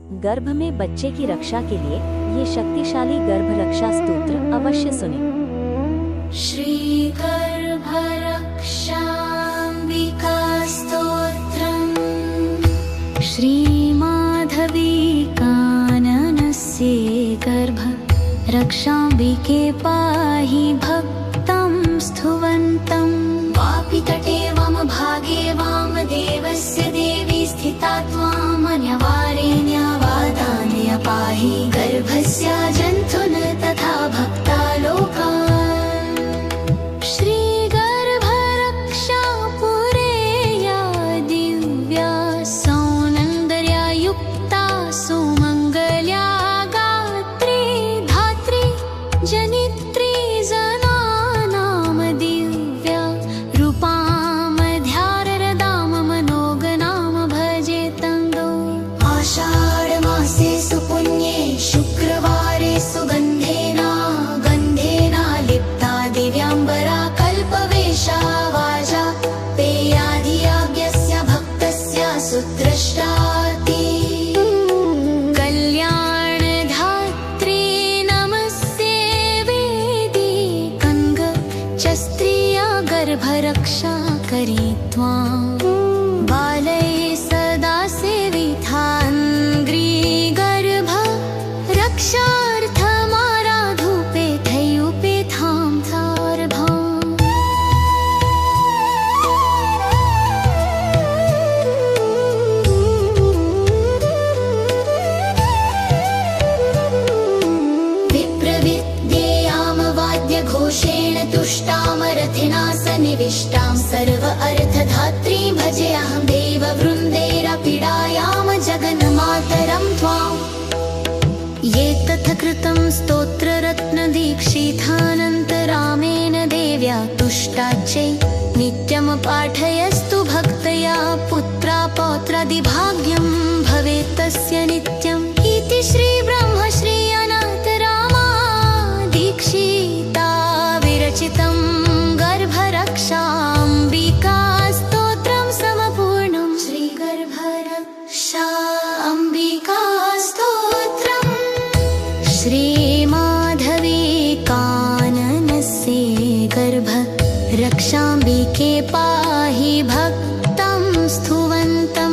गर्भ में बच्चे की रक्षा के लिए ये शक्तिशाली गर्भ रक्षा स्तोत्र अवश्य सुने। श्री गर्भ रक्षाम्बिका स्तोत्रम्। श्री माधवी काननस्य गर्भ रक्षाम्बिके पाहि भक्तं स्तुवन्तं। वापितटे वामभागे वामदेवस्य देवी स्थिता त्वामन्यवारेण्यवादान्य पाहि गर्भस्य जन्तून् तथा भक्तालोकान्। श्रीगर्भरक्षा पुरेया दिव्या सौन्दर्या युक्ता सुमङ्गल्या गात्री धात्री जनित्री जनानां दिव्या रूपामध्याररदां मनोगणां भजे तन्दो। आषाढमासे सुपुण्ये शुक्रवारे सुगन्धेना गन्धेना लिप्ता दिव्याम्बरा कल्पवेशा वाजा पेयाधियाज्ञस्य भक्तस्य सुद्रष्टाति। कल्याणधात्री नमस्ते वेदी कङ्ग च स्त्रिया गर्भरक्षा करी त्वां। बालये सदा सेविताङ्घ्री गर्भ रक्षार्थमाराधूपे थयुपे थां थार्भाम्। विप्रविद्येयामवाद्यघोषेण तुष्टामरथिना सन्निविष्टां सर्व अर्थधात्रीं भजेऽहं देववृन्दैरपीडायां जगन्मातरं त्वाम्। ये तथ कृतं स्तोत्ररत्नदीक्षितानन्तरामेण देव्या तुष्टाच्चै नित्यं पाठयस्तु भक्तया पुत्रा पौत्रादिभाग्यं भवेत् तस्य नित्यम्। इति श्रीब्रह्मश्री अनन्तरामा दीक्षिता विरचितं गर्भरक्षाम्बिका स्तोत्रं समपूर्णम्। श्रीगर्भरक्षाम्बिका स्तोत्रम्। श्रीमाधवी काननस्य गर्भ रक्षाम्बिके पाहि भक्तं स्तुवन्तं।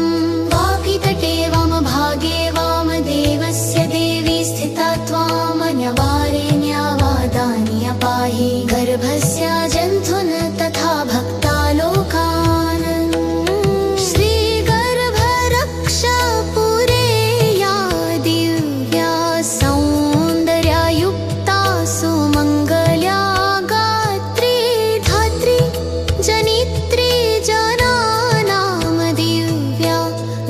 वापितटे वामभागे वामदेवस्य देवी स्थिता त्वामन्यवारेण्यवादान्य पाहि गर्भस्य जन्तून् तथा भक्तालोकान्। श्रीगर्भरक्षा पुरेया दिव्या सौन्दर्या युक्ता सुमङ्गल्या गात्री धात्री जनित्री जनानां दिव्या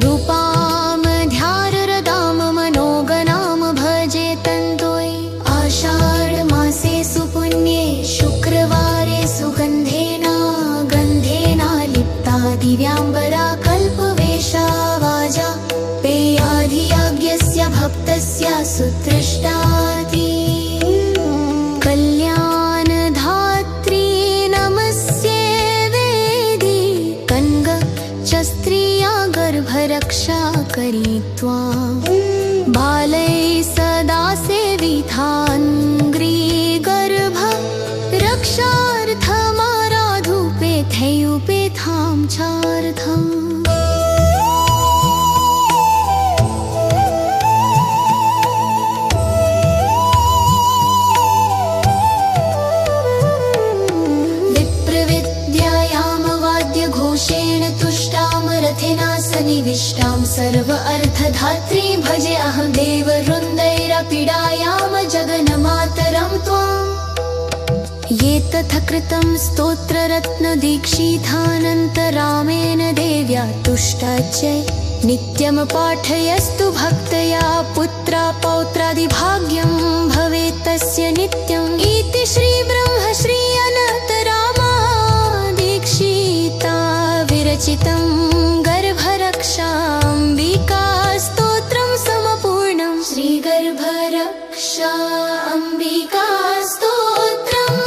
रूपामध्याररदां मनोगणां भजे तन्तोय। आषाढमासे सुपुण्ये शुक्रवारे सुगन्धेना गन्धेना लिप्ता दिव्याम्बरा कल्पवेशा वाजा पेयाधियाज्ञस्य भक्तस्य सुदृष्टाति। कल्याणधात्री नमस्ते वेदी कङ्ग च स्त्रिया गर्भरक्षा करी त्वां। बालये सदा सेविताङ्घ्री गर्भ रक्षार्थमाराधूपे थयुपे थां चार्थम्। विप्रविद्यायामवाद्यघोषेण तुष्टामरथिना सन्निविष्टां सर्व अर्थधात्रीं भजेऽहं देववृन्दैरपीडायां जगन्मातरं त्वाम्। ये तथ कृतं स्तोत्ररत्नदीक्षितानन्तरामेण देव्या तुष्टाच्चै नित्यं पाठयस्तु भक्तया पुत्रा पौत्रादिभाग्यं भवेत् तस्य नित्यम्। इति श्रीब्रह्मश्री अनन्तरामा दीक्षिता विरचितं गर्भरक्षाम्बिका स्तोत्रं समपूर्णम्। श्रीगर्भरक्षाम्बिका स्तोत्रम्।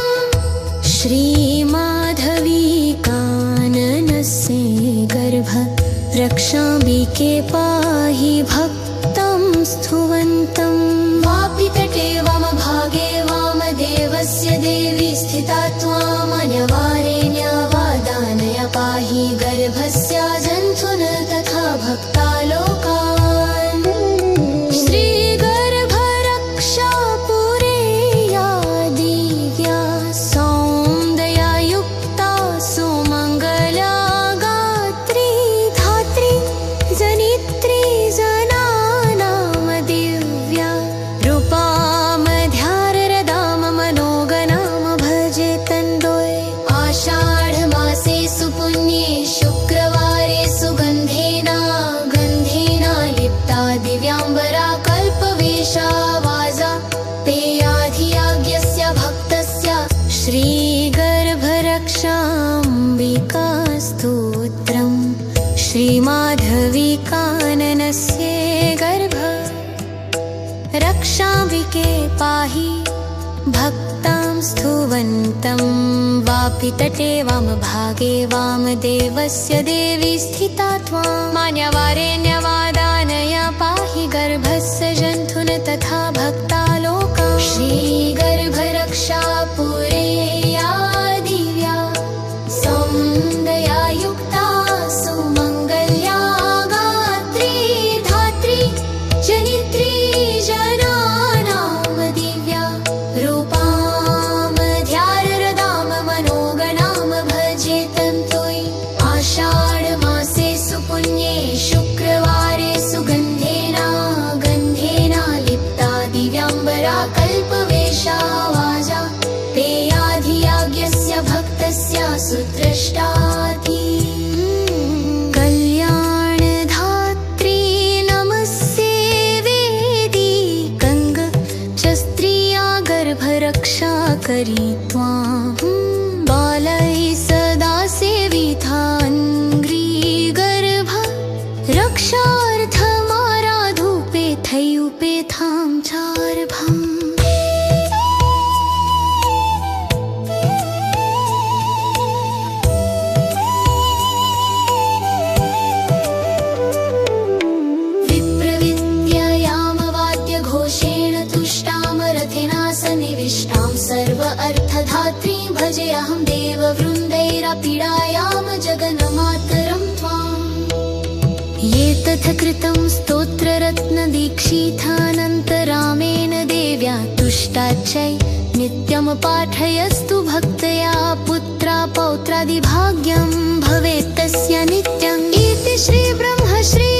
श्रीमाधवी काननस्य गर्भ रक्षाम्बिके पाहि भक्त सुपुनीतवन्तं वापि तटे वामभागे वामदेवस्य देवी स्थिता त्वामन्यवारेण्यवादानय पाहि गर्भस्य जन्थुन तथा भक्तालोकान् श्रीगर्भरक्षा पुरेया दिव्या सौन्दर्या युक्ता सुमङ्गला गात्री धात्री जनित्री जनानां दिव्या रूपामध्याररदाम मनोगणाम भजे तन्दोय आषाढमासे सुपुण्ये शुक्रवारे सुगन्धेना गन्धेना लिप्ता दिव्याम्बरा कल्पवेशा वाजा पेयाधियाज्ञस्य भक्तस्य श्रीगर्भरक्षाम्बिका स्तोत्रम् श्रीमाधविकाननस्य गर्भ रक्षाम्बिके पाहि भक्तां स्तुवन्तं वापि तटे वामभागे वामदेवस्य देवी स्थिता त्वां मान्यवारेण्यवादानय पाहि गर्भस्य जन्थुन तथा भक्तालोका श्रीगर्भरक्षा पुरेया दिव्या सौन्दर्या युक्ता सुमङ्गल्या गात्री धात्री जनित्री जनानां दिव्या रूपामध्याररदाम मनोगणाम भजे तन्तोय आषाढमासे सुपुण्ये शुक्रवारे सुगन्धेना गन्धेना लिप्ता दिव्याम्बरा कल्पवेशा वाजा पेयाधियाज्ञस्य भक्तस्य सुदृष्टाति कल्याणधात्री नमस्ते वेदी गङ्ग च स्त्रिया गर्भरक्षा करी त्वां बालैः सदा सेविताङ्घ्री गर्भ रक्षार्थमाराधुपेथयुपेथां चार्भम् विप्रविद्यायामवाद्यघोषेण तुष्टामरथेना सन्निविष्टां सर्व अर्थधात्रीं भजेऽहं देववृन्दैरपीडायां जगन्मातरं त्वाम् ये तथ कृतं स्तोत्ररत्नदीक्षितानन्तरामेण देव्या तुष्टाच्चै नित्यं पाठयस्तु भक्तया पुत्रा पौत्रादिभाग्यं भवेत् तस्य नित्यम् इति श्रीब्रह्मश्री